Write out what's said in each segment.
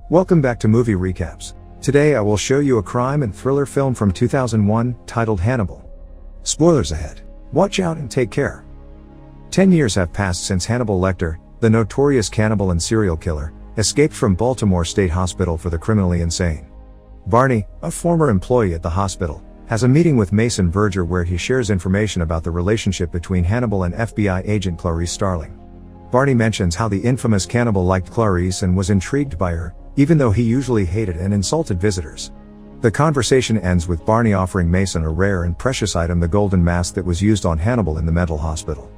Welcome back to Movie Recaps. Today I will show you a crime and thriller film from 2001, titled Hannibal. Spoilers ahead. Watch out and take care. 10 years have passed since Hannibal Lecter, the notorious cannibal and serial killer, escaped from Baltimore State Hospital for the criminally insane. Barney, a former employee at the hospital, has a meeting with Mason Verger where he shares information about the relationship between Hannibal and FBI agent Clarice Starling. Barney mentions how the infamous cannibal liked Clarice and was intrigued by her, even though he usually hated and insulted visitors. The conversation ends with Barney offering Mason a rare and precious item, the golden mask that was used on Hannibal in the mental hospital.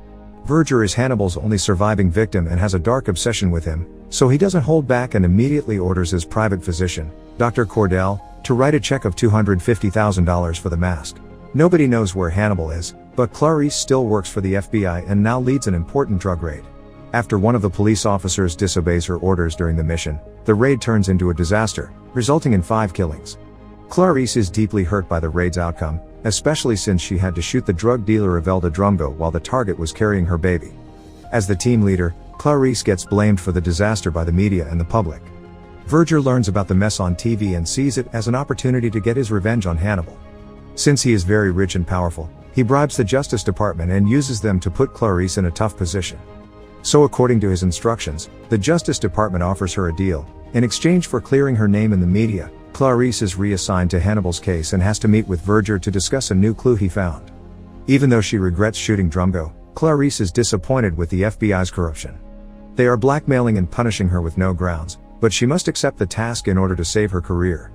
Verger is Hannibal's only surviving victim and has a dark obsession with him, so he doesn't hold back and immediately orders his private physician, Dr. Cordell, to write a check of $250,000 for the mask. Nobody knows where Hannibal is, but Clarice still works for the FBI and now leads an important drug raid. After one of the police officers disobeys her orders during the mission, the raid turns into a disaster, resulting in 5 killings. Clarice is deeply hurt by the raid's outcome, especially since she had to shoot the drug dealer Evelda Drumgo while the target was carrying her baby. As the team leader, Clarice gets blamed for the disaster by the media and the public. Verger learns about the mess on TV and sees it as an opportunity to get his revenge on Hannibal. Since he is very rich and powerful, he bribes the Justice Department and uses them to put Clarice in a tough position. So according to his instructions, the Justice Department offers her a deal. In exchange for clearing her name in the media, Clarice is reassigned to Hannibal's case and has to meet with Verger to discuss a new clue he found. Even though she regrets shooting Drumgo, Clarice is disappointed with the FBI's corruption. They are blackmailing and punishing her with no grounds, but she must accept the task in order to save her career.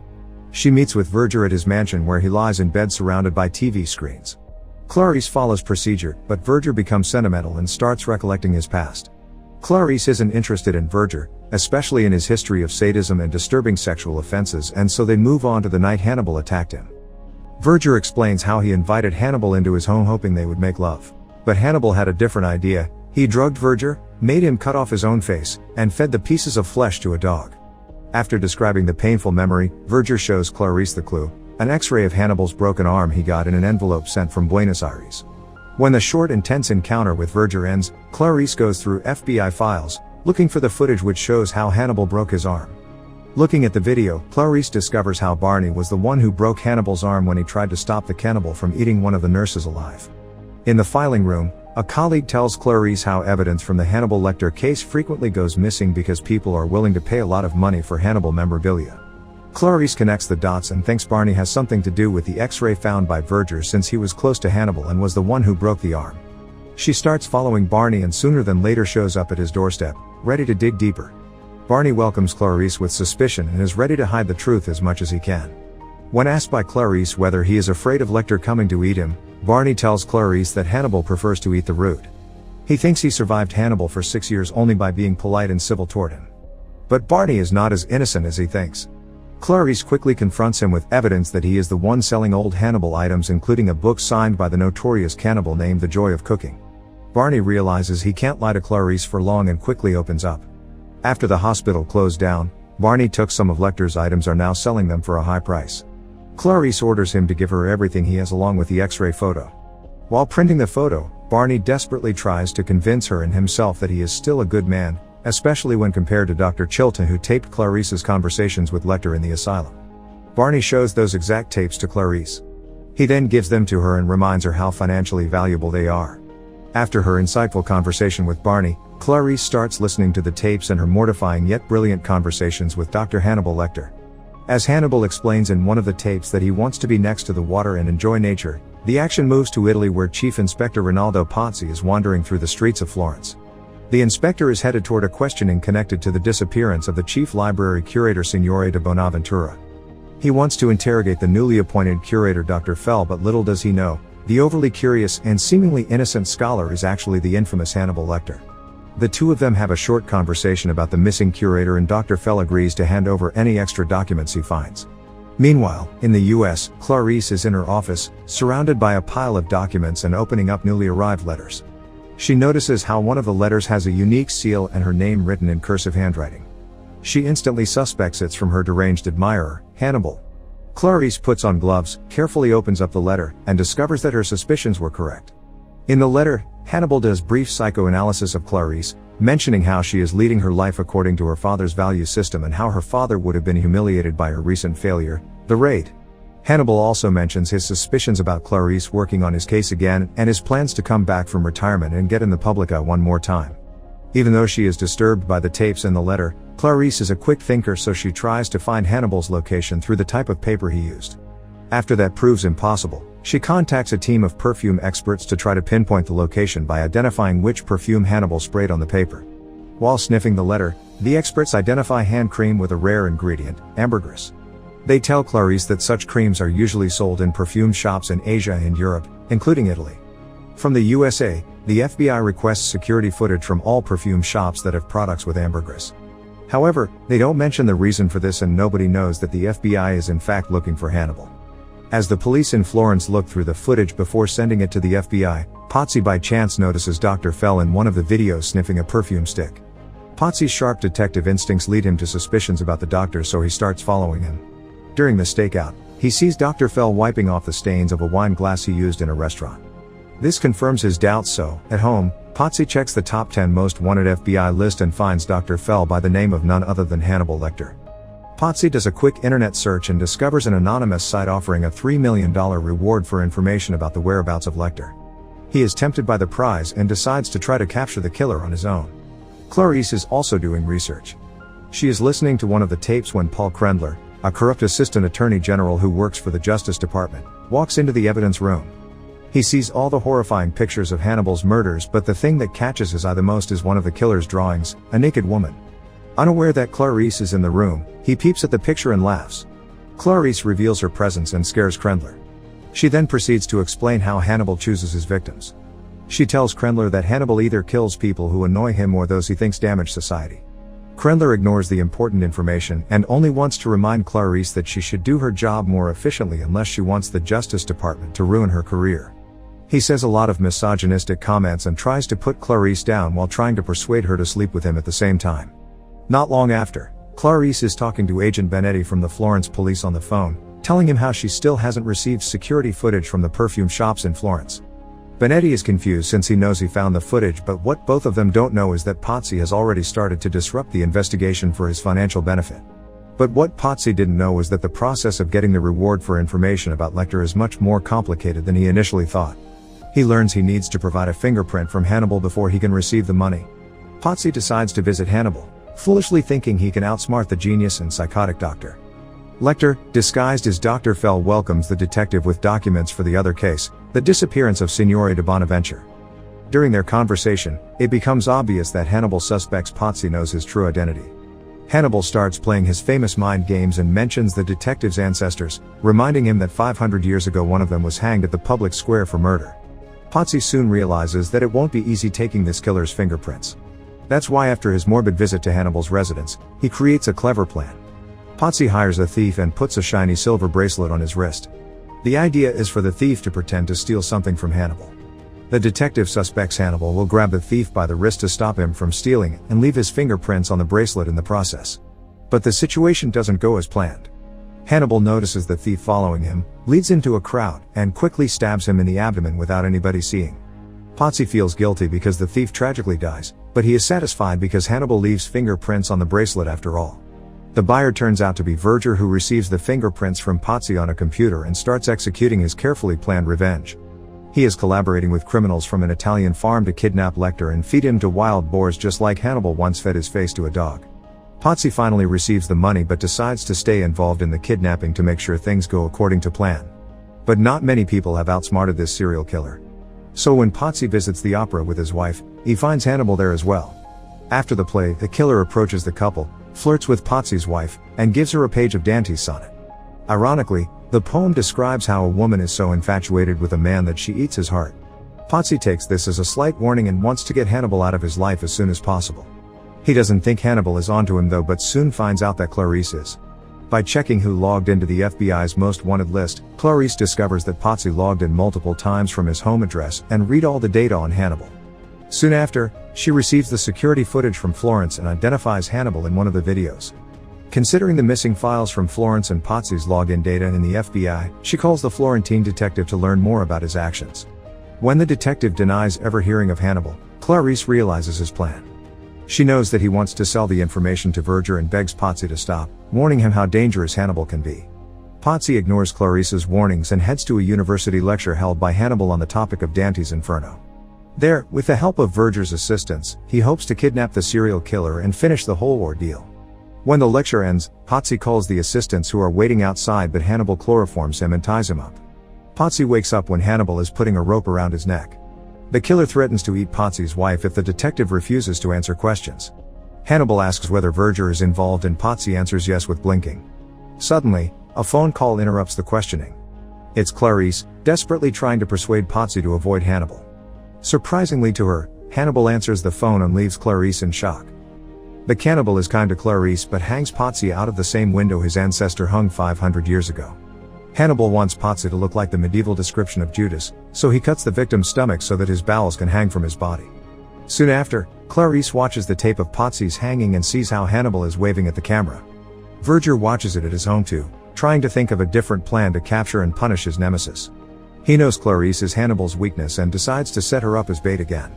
She meets with Verger at his mansion where he lies in bed surrounded by TV screens. Clarice follows procedure, but Verger becomes sentimental and starts recollecting his past. Clarice isn't interested in Verger, especially in his history of sadism and disturbing sexual offenses, and so they move on to the night Hannibal attacked him. Verger explains how he invited Hannibal into his home hoping they would make love. But Hannibal had a different idea. He drugged Verger, made him cut off his own face, and fed the pieces of flesh to a dog. After describing the painful memory, Verger shows Clarice the clue, an X-ray of Hannibal's broken arm he got in an envelope sent from Buenos Aires. When the short, intense encounter with Verger ends, Clarice goes through FBI files, looking for the footage which shows how Hannibal broke his arm. Looking at the video, Clarice discovers how Barney was the one who broke Hannibal's arm when he tried to stop the cannibal from eating one of the nurses alive. In the filing room, a colleague tells Clarice how evidence from the Hannibal Lecter case frequently goes missing because people are willing to pay a lot of money for Hannibal memorabilia. Clarice connects the dots and thinks Barney has something to do with the X-ray found by Verger since he was close to Hannibal and was the one who broke the arm. She starts following Barney and sooner than later shows up at his doorstep, ready to dig deeper. Barney welcomes Clarice with suspicion and is ready to hide the truth as much as he can. When asked by Clarice whether he is afraid of Lecter coming to eat him, Barney tells Clarice that Hannibal prefers to eat the root. He thinks he survived Hannibal for 6 years only by being polite and civil toward him. But Barney is not as innocent as he thinks. Clarice quickly confronts him with evidence that he is the one selling old Hannibal items, including a book signed by the notorious cannibal named The Joy of Cooking. Barney realizes he can't lie to Clarice for long and quickly opens up. After the hospital closed down, Barney took some of Lecter's items, are now selling them for a high price. Clarice orders him to give her everything he has along with the X-ray photo. While printing the photo, Barney desperately tries to convince her and himself that he is still a good man, especially when compared to Dr. Chilton, who taped Clarice's conversations with Lecter in the asylum. Barney shows those exact tapes to Clarice. He then gives them to her and reminds her how financially valuable they are. After her insightful conversation with Barney, Clarice starts listening to the tapes and her mortifying yet brilliant conversations with Dr. Hannibal Lecter. As Hannibal explains in one of the tapes that he wants to be next to the water and enjoy nature, the action moves to Italy where Chief Inspector Rinaldo Pazzi is wandering through the streets of Florence. The inspector is headed toward a questioning connected to the disappearance of the chief library curator Signore de Bonaventura. He wants to interrogate the newly appointed curator Dr. Fell, but little does he know, the overly curious and seemingly innocent scholar is actually the infamous Hannibal Lecter. The two of them have a short conversation about the missing curator and Dr. Fell agrees to hand over any extra documents he finds. Meanwhile, in the US, Clarice is in her office, surrounded by a pile of documents and opening up newly arrived letters. She notices how one of the letters has a unique seal and her name written in cursive handwriting. She instantly suspects it's from her deranged admirer, Hannibal. Clarice puts on gloves, carefully opens up the letter, and discovers that her suspicions were correct. In the letter, Hannibal does brief psychoanalysis of Clarice, mentioning how she is leading her life according to her father's value system and how her father would have been humiliated by her recent failure, the raid. Hannibal also mentions his suspicions about Clarice working on his case again and his plans to come back from retirement and get in the public eye one more time. Even though she is disturbed by the tapes in the letter, Clarice is a quick thinker, so she tries to find Hannibal's location through the type of paper he used. After that proves impossible, she contacts a team of perfume experts to try to pinpoint the location by identifying which perfume Hannibal sprayed on the paper. While sniffing the letter, the experts identify hand cream with a rare ingredient, ambergris. They tell Clarice that such creams are usually sold in perfume shops in Asia and Europe, including Italy. From the USA, the FBI requests security footage from all perfume shops that have products with ambergris. However, they don't mention the reason for this, and nobody knows that the FBI is in fact looking for Hannibal. As the police in Florence look through the footage before sending it to the FBI, Potsy by chance notices Dr. Fell in one of the videos sniffing a perfume stick. Potsy's sharp detective instincts lead him to suspicions about the doctor, so he starts following him. During the stakeout, he sees Dr. Fell wiping off the stains of a wine glass he used in a restaurant. This confirms his doubts, so, at home, Potsy checks the top 10 most wanted FBI list and finds Dr. Fell by the name of none other than Hannibal Lecter. Potsy does a quick internet search and discovers an anonymous site offering a $3 million reward for information about the whereabouts of Lecter. He is tempted by the prize and decides to try to capture the killer on his own. Clarice is also doing research. She is listening to one of the tapes when Paul Krendler, a corrupt assistant attorney general who works for the Justice Department, walks into the evidence room. He sees all the horrifying pictures of Hannibal's murders, but the thing that catches his eye the most is one of the killer's drawings, a naked woman. Unaware that Clarice is in the room, he peeps at the picture and laughs. Clarice reveals her presence and scares Krendler. She then proceeds to explain how Hannibal chooses his victims. She tells Krendler that Hannibal either kills people who annoy him or those he thinks damage society. Krendler ignores the important information and only wants to remind Clarice that she should do her job more efficiently unless she wants the Justice Department to ruin her career. He says a lot of misogynistic comments and tries to put Clarice down while trying to persuade her to sleep with him at the same time. Not long after, Clarice is talking to Agent Benetti from the Florence police on the phone, telling him how she still hasn't received security footage from the perfume shops in Florence. Benetti is confused since he knows he found the footage, but what both of them don't know is that Potsy has already started to disrupt the investigation for his financial benefit. But what Potsy didn't know was that the process of getting the reward for information about Lecter is much more complicated than he initially thought. He learns he needs to provide a fingerprint from Hannibal before he can receive the money. Potsy decides to visit Hannibal, foolishly thinking he can outsmart the genius and psychotic doctor. Lecter, disguised as Dr. Fell, welcomes the detective with documents for the other case, the disappearance of Signore de Bonaventure. During their conversation, it becomes obvious that Hannibal suspects Potsy knows his true identity. Hannibal starts playing his famous mind games and mentions the detective's ancestors, reminding him that 500 years ago one of them was hanged at the public square for murder. Potsy soon realizes that it won't be easy taking this killer's fingerprints. That's why after his morbid visit to Hannibal's residence, he creates a clever plan. Potsy hires a thief and puts a shiny silver bracelet on his wrist. The idea is for the thief to pretend to steal something from Hannibal. The detective suspects Hannibal will grab the thief by the wrist to stop him from stealing and leave his fingerprints on the bracelet in the process. But the situation doesn't go as planned. Hannibal notices the thief following him, leads him to a crowd, and quickly stabs him in the abdomen without anybody seeing. Potsy feels guilty because the thief tragically dies, but he is satisfied because Hannibal leaves fingerprints on the bracelet after all. The buyer turns out to be Verger, who receives the fingerprints from Potsy on a computer and starts executing his carefully planned revenge. He is collaborating with criminals from an Italian farm to kidnap Lecter and feed him to wild boars, just like Hannibal once fed his face to a dog. Potsy finally receives the money but decides to stay involved in the kidnapping to make sure things go according to plan. But not many people have outsmarted this serial killer. So when Potsy visits the opera with his wife, he finds Hannibal there as well. After the play, the killer approaches the couple, flirts with Potsy's wife, and gives her a page of Dante's sonnet. Ironically, the poem describes how a woman is so infatuated with a man that she eats his heart. Potsy takes this as a slight warning and wants to get Hannibal out of his life as soon as possible. He doesn't think Hannibal is onto him though, but soon finds out that Clarice is. By checking who logged into the FBI's most wanted list, Clarice discovers that Potsy logged in multiple times from his home address and read all the data on Hannibal. Soon after, she receives the security footage from Florence and identifies Hannibal in one of the videos. Considering the missing files from Florence and Potsy's login data in the FBI, she calls the Florentine detective to learn more about his actions. When the detective denies ever hearing of Hannibal, Clarice realizes his plan. She knows that he wants to sell the information to Verger and begs Potsy to stop, warning him how dangerous Hannibal can be. Potsy ignores Clarice's warnings and heads to a university lecture held by Hannibal on the topic of Dante's Inferno. There, with the help of Verger's assistance, he hopes to kidnap the serial killer and finish the whole ordeal. When the lecture ends, Potsy calls the assistants who are waiting outside, but Hannibal chloroforms him and ties him up. Potsy wakes up when Hannibal is putting a rope around his neck. The killer threatens to eat Potsy's wife if the detective refuses to answer questions. Hannibal asks whether Verger is involved and Potsy answers yes with blinking. Suddenly, a phone call interrupts the questioning. It's Clarice, desperately trying to persuade Potsy to avoid Hannibal. Surprisingly to her, Hannibal answers the phone and leaves Clarice in shock. The cannibal is kind to Clarice but hangs Potsy out of the same window his ancestor hung 500 years ago. Hannibal wants Potsy to look like the medieval description of Judas, so he cuts the victim's stomach so that his bowels can hang from his body. Soon after, Clarice watches the tape of Potsy's hanging and sees how Hannibal is waving at the camera. Verger watches it at his home too, trying to think of a different plan to capture and punish his nemesis. He knows Clarice is Hannibal's weakness and decides to set her up as bait again.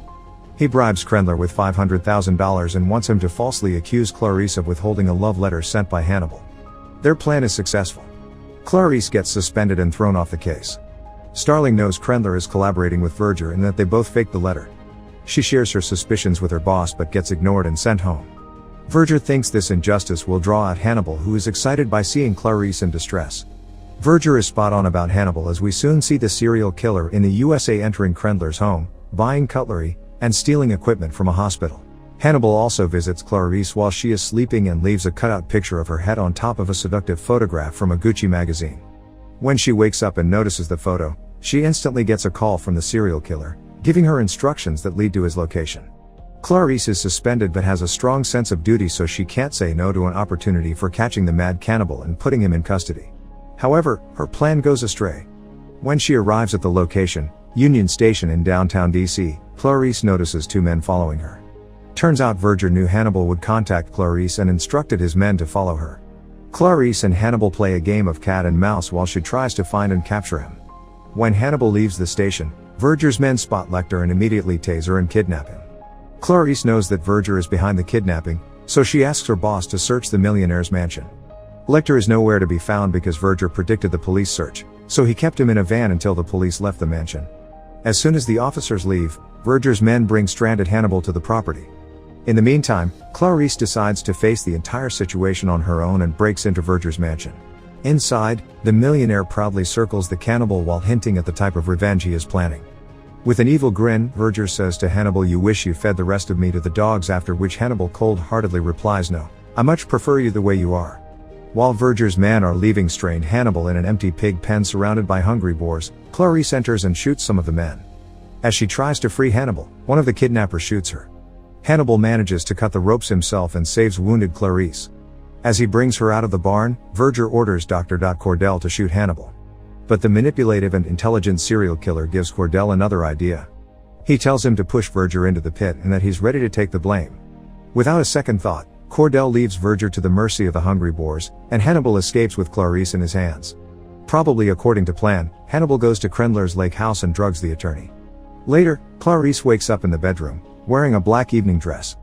He bribes Krendler with $500,000 and wants him to falsely accuse Clarice of withholding a love letter sent by Hannibal. Their plan is successful. Clarice gets suspended and thrown off the case. Starling knows Krendler is collaborating with Verger and that they both faked the letter. She shares her suspicions with her boss but gets ignored and sent home. Verger thinks this injustice will draw out Hannibal, who is excited by seeing Clarice in distress. Verger is spot on about Hannibal, as we soon see the serial killer in the USA entering Krendler's home, buying cutlery, and stealing equipment from a hospital. Hannibal also visits Clarice while she is sleeping and leaves a cutout picture of her head on top of a seductive photograph from a Gucci magazine. When she wakes up and notices the photo, she instantly gets a call from the serial killer, giving her instructions that lead to his location. Clarice is suspended but has a strong sense of duty, so she can't say no to an opportunity for catching the mad cannibal and putting him in custody. However, her plan goes astray. When she arrives at the location, Union Station in downtown DC, Clarice notices two men following her. Turns out Verger knew Hannibal would contact Clarice and instructed his men to follow her. Clarice and Hannibal play a game of cat and mouse while she tries to find and capture him. When Hannibal leaves the station, Verger's men spot Lecter and immediately taser and kidnap him. Clarice knows that Verger is behind the kidnapping, so she asks her boss to search the millionaire's mansion. Lecter is nowhere to be found because Verger predicted the police search, so he kept him in a van until the police left the mansion. As soon as the officers leave, Verger's men bring stranded Hannibal to the property. In the meantime, Clarice decides to face the entire situation on her own and breaks into Verger's mansion. Inside, the millionaire proudly circles the cannibal while hinting at the type of revenge he is planning. With an evil grin, Verger says to Hannibal, "You wish you fed the rest of me to the dogs," after which Hannibal cold-heartedly replies, "No, I much prefer you the way you are." While Verger's men are leaving strained Hannibal in an empty pig pen surrounded by hungry boars, Clarice enters and shoots some of the men. As she tries to free Hannibal, one of the kidnappers shoots her. Hannibal manages to cut the ropes himself and saves wounded Clarice. As he brings her out of the barn, Verger orders Dr. Cordell to shoot Hannibal. But the manipulative and intelligent serial killer gives Cordell another idea. He tells him to push Verger into the pit and that he's ready to take the blame. Without a second thought, Cordell leaves Verger to the mercy of the hungry boars, and Hannibal escapes with Clarice in his hands. Probably according to plan, Hannibal goes to Krendler's lake house and drugs the attorney. Later, Clarice wakes up in the bedroom, wearing a black evening dress.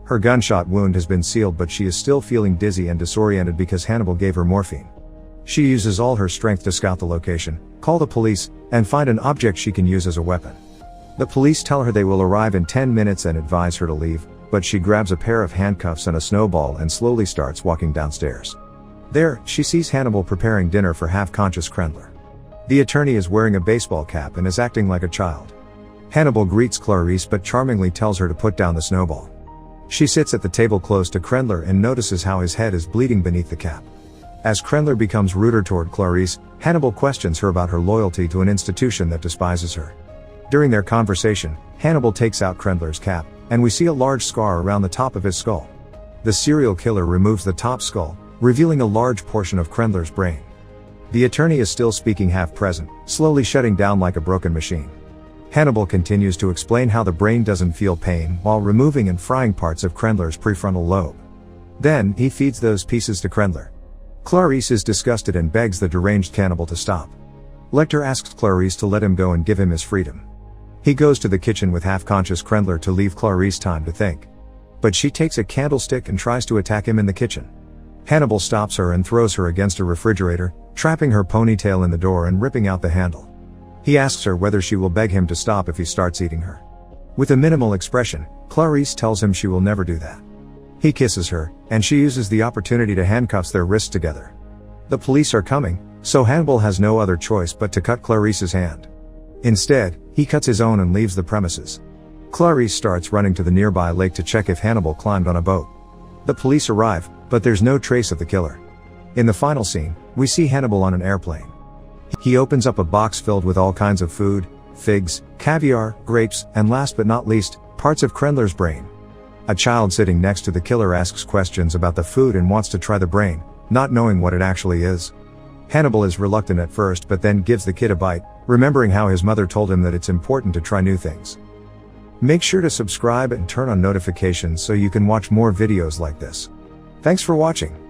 Her gunshot wound has been sealed, but she is still feeling dizzy and disoriented because Hannibal gave her morphine. She uses all her strength to scout the location, call the police, and find an object she can use as a weapon. The police tell her they will arrive in 10 minutes and advise her to leave, but she grabs a pair of handcuffs and a snowball and slowly starts walking downstairs. There, she sees Hannibal preparing dinner for half-conscious Krendler. The attorney is wearing a baseball cap and is acting like a child. Hannibal greets Clarice but charmingly tells her to put down the snowball. She sits at the table close to Krendler and notices how his head is bleeding beneath the cap. As Krendler becomes ruder toward Clarice, Hannibal questions her about her loyalty to an institution that despises her. During their conversation, Hannibal takes out Krendler's cap, and we see a large scar around the top of his skull. The serial killer removes the top skull, revealing a large portion of Krendler's brain. The attorney is still speaking half present, slowly shutting down like a broken machine. Hannibal continues to explain how the brain doesn't feel pain while removing and frying parts of Krendler's prefrontal lobe. Then, he feeds those pieces to Krendler. Clarice is disgusted and begs the deranged cannibal to stop. Lecter asks Clarice to let him go and give him his freedom. He goes to the kitchen with half-conscious Krendler to leave Clarice time to think. But she takes a candlestick and tries to attack him in the kitchen. Hannibal stops her and throws her against a refrigerator, trapping her ponytail in the door and ripping out the handle. He asks her whether she will beg him to stop if he starts eating her. With a minimal expression, Clarice tells him she will never do that. He kisses her, and she uses the opportunity to handcuff their wrists together. The police are coming, so Hannibal has no other choice but to cut Clarice's hand. Instead, he cuts his own and leaves the premises. Clarice starts running to the nearby lake to check if Hannibal climbed on a boat. The police arrive, but there's no trace of the killer. In the final scene, we see Hannibal on an airplane. He opens up a box filled with all kinds of food, figs, caviar, grapes, and last but not least, parts of Krendler's brain. A child sitting next to the killer asks questions about the food and wants to try the brain, not knowing what it actually is. Hannibal is reluctant at first but then gives the kid a bite, remembering how his mother told him that it's important to try new things. Make sure to subscribe and turn on notifications so you can watch more videos like this. Thanks for watching.